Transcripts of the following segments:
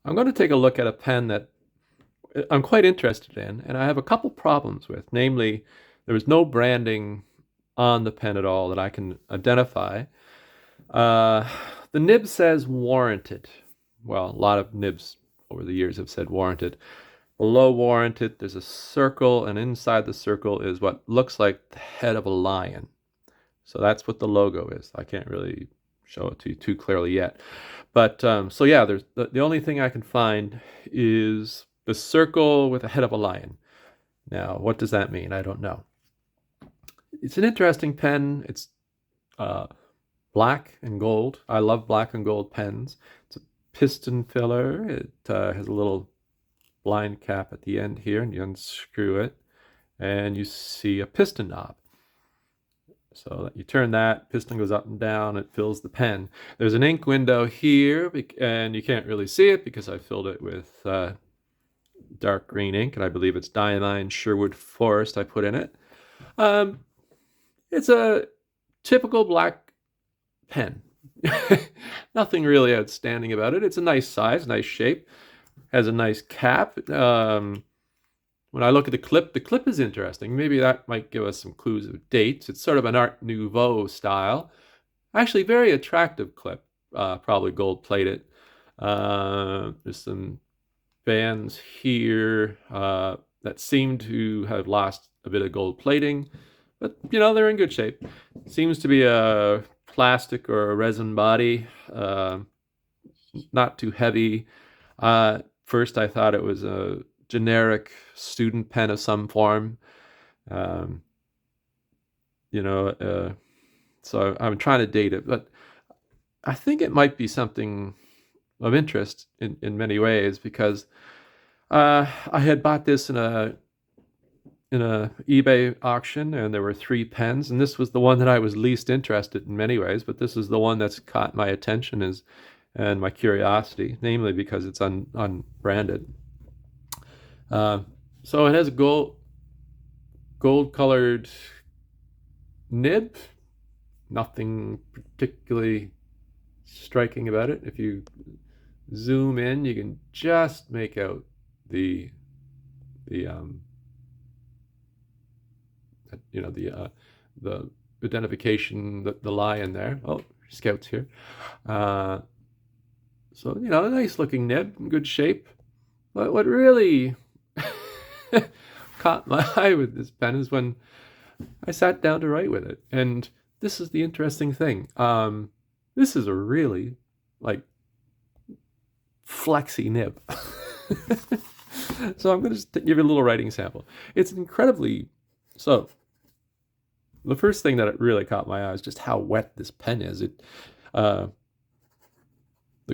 I'm going to take a look at a pen that I'm quite interested in, and I have a couple problems with. Namely, there is no branding on the pen at all that I can identify. Uh, the nib says warranted. Well, a lot of nibs over the years have said warranted. Below warranted, there's a circle, and inside the circle is what looks like the head of a lion. So that's what the logo is. I can't really show it to you too clearly yet. But so yeah, there's the only thing I can find is the circle with a head of a lion. Now, what does that mean? I don't know. It's an interesting pen. It's uh, black and gold. I love black and gold pens. It's a piston filler. It has a little blind cap at the end here, and you unscrew it, and you see a piston knob. So you turn that, piston goes up and down, it fills the pen. There's an ink window here, and you can't really see it because I filled it with dark green ink, and I believe it's Diamine Sherwood Forest I put in it. Um, it's a typical black pen. Nothing really outstanding about it. It's a nice size, nice shape, has a nice cap. When I look at the clip is interesting. Maybe that might give us some clues of dates. It's sort of an Art Nouveau style. Actually, very attractive clip, probably gold plated. There's some bands here that seem to have lost a bit of gold plating, but they're in good shape. Seems to be a plastic or a resin body, not too heavy. First, I thought it was a generic student pen of some form. Um, so I'm trying to date it, but I think it might be something of interest in many ways because I had bought this in a eBay auction, and there were 3 pens, and this was the one that I was least interested in many ways, but this is the one that's caught my attention and my curiosity, namely because it's unbranded. So it has a gold colored nib. Nothing particularly striking about it. If you zoom in, you can just make out the the identification, the lion there. Oh, scouts here. So a nice looking nib, in good shape. What really caught my eye with this pen is when I sat down to write with it. And this is the interesting thing. This is a really like flexy nib. So I'm going to just give you a little writing sample. It's incredibly so. The first thing that really caught my eye is just how wet this pen is. The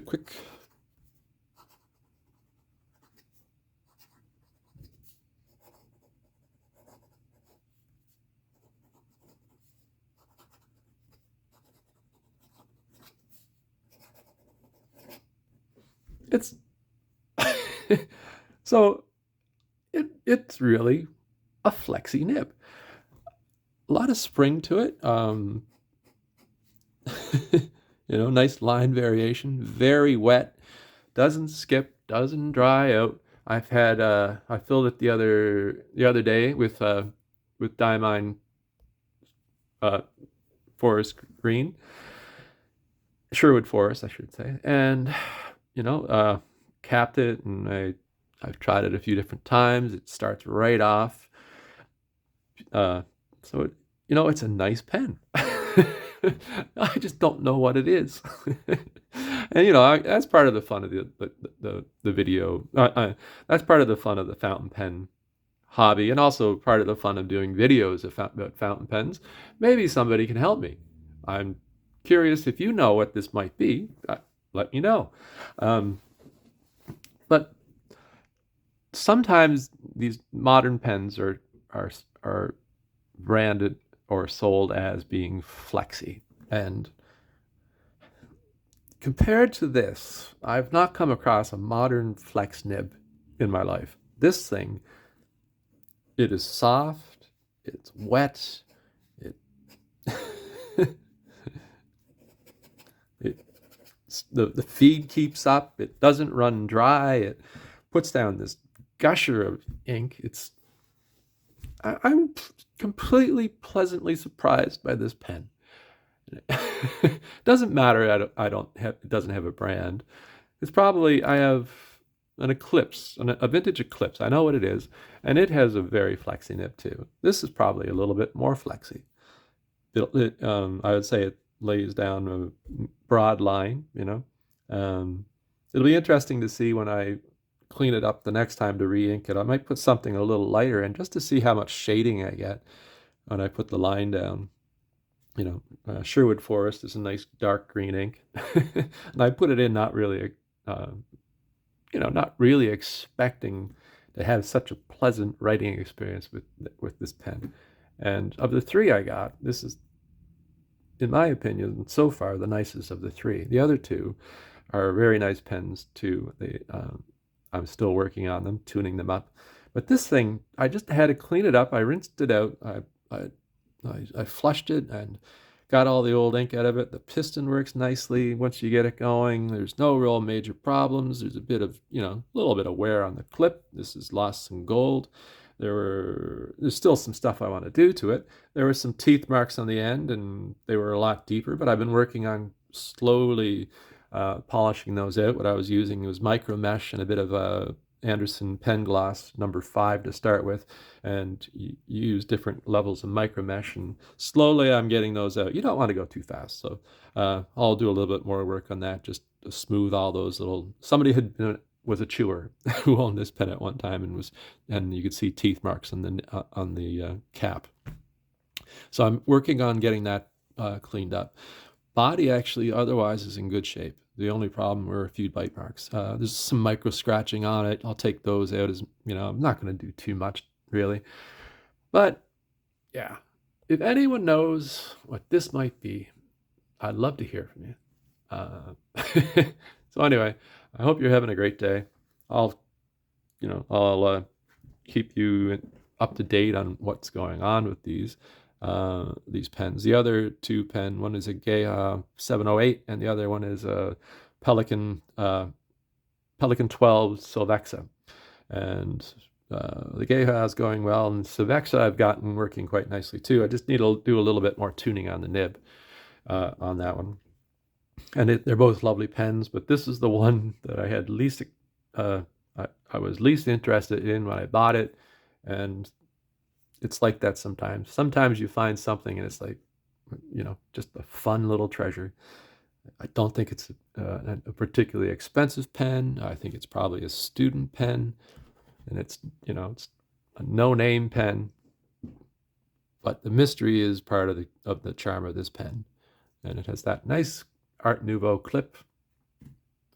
quick it's so it's really a flexy nib. A lot of spring to it. Nice line variation. Very wet. Doesn't skip. Doesn't dry out. I filled it the other day with Diamine Forest Green, Sherwood Forest, I should say, and capped it, and I've tried it a few different times. It starts right off. So it's a nice pen. I just don't know what it is. And that's part of the fun of the video. That's part of the fun of the fountain pen hobby, and also part of the fun of doing videos about fountain pens. Maybe somebody can help me. I'm curious if you know what this might be. Let me know. But sometimes these modern pens are branded or sold as being flexy, and compared to this, I've not come across a modern flex nib in my life. This thing, it is soft, it's wet, it it the feed keeps up. It doesn't run dry. It puts down this gusher of ink. I'm completely pleasantly surprised by this pen. It doesn't matter. I don't have. It doesn't have a brand. It's probably I have an Eclipse, a vintage Eclipse. I know what it is, and it has a very flexy nib too. This is probably a little bit more flexy. I would say it lays down a broad line. It'll be interesting to see when I clean it up the next time to re-ink it. I might put something a little lighter in just to see how much shading I get when I put the line down. Sherwood Forest is a nice dark green ink, and I put it in not really, not really expecting to have such a pleasant writing experience with this pen. And of the three I got, this is, in my opinion, so far the nicest of the three. The other two are very nice pens too. I'm still working on them, tuning them up. But this thing, I just had to clean it up. I rinsed it out. I flushed it and got all the old ink out of it. The piston works nicely once you get it going. There's no real major problems. There's a bit of, little bit of wear on the clip. This has lost some gold. There's still some stuff I want to do to it. There were some teeth marks on the end, and they were a lot deeper, but I've been working on slowly polishing those out. What I was using was micro mesh and a bit of Anderson pen gloss number 5 to start with, and you use different levels of micro mesh, and slowly I'm getting those out. You don't want to go too fast, so I'll do a little bit more work on that just to smooth all those little. Somebody was a chewer who owned this pen at one time, and you could see teeth marks on the cap. So I'm working on getting that cleaned up. Body actually otherwise is in good shape. The only problem were a few bite marks. There's some micro scratching on it. I'll take those out as, I'm not going to do too much really. But yeah, if anyone knows what this might be, I'd love to hear from you. So anyway, I hope you're having a great day. I'll keep you up to date on what's going on with these pens. The other two pen, one is a Geha 708, and the other one is a Pelican 12 Silvexa. And the Geha is going well, and Silvexa I've gotten working quite nicely too. I just need to do a little bit more tuning on the nib on that one. And they're both lovely pens, but this is the one that I had least, I was least interested in when I bought it, and it's like that sometimes. Sometimes you find something and it's like, just a fun little treasure. I don't think it's a particularly expensive pen. I think it's probably a student pen, and it's a no-name pen. But the mystery is part of the charm of this pen, and it has that nice Art Nouveau clip.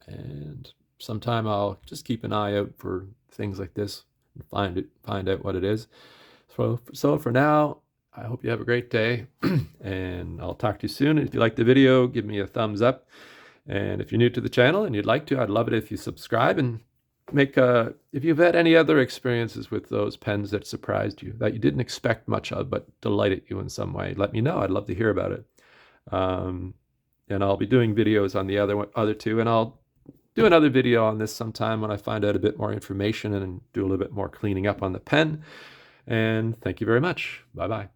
And sometime I'll just keep an eye out for things like this and find out what it is. So for now, I hope you have a great day, and I'll talk to you soon. If you like the video, give me a thumbs up. And if you're new to the channel and you'd like to, I'd love it if you subscribe, and if you've had any other experiences with those pens that surprised you, that you didn't expect much of, but delighted you in some way, let me know. I'd love to hear about it. And I'll be doing videos on the other two, and I'll do another video on this sometime when I find out a bit more information and do a little bit more cleaning up on the pen. And thank you very much. Bye-bye.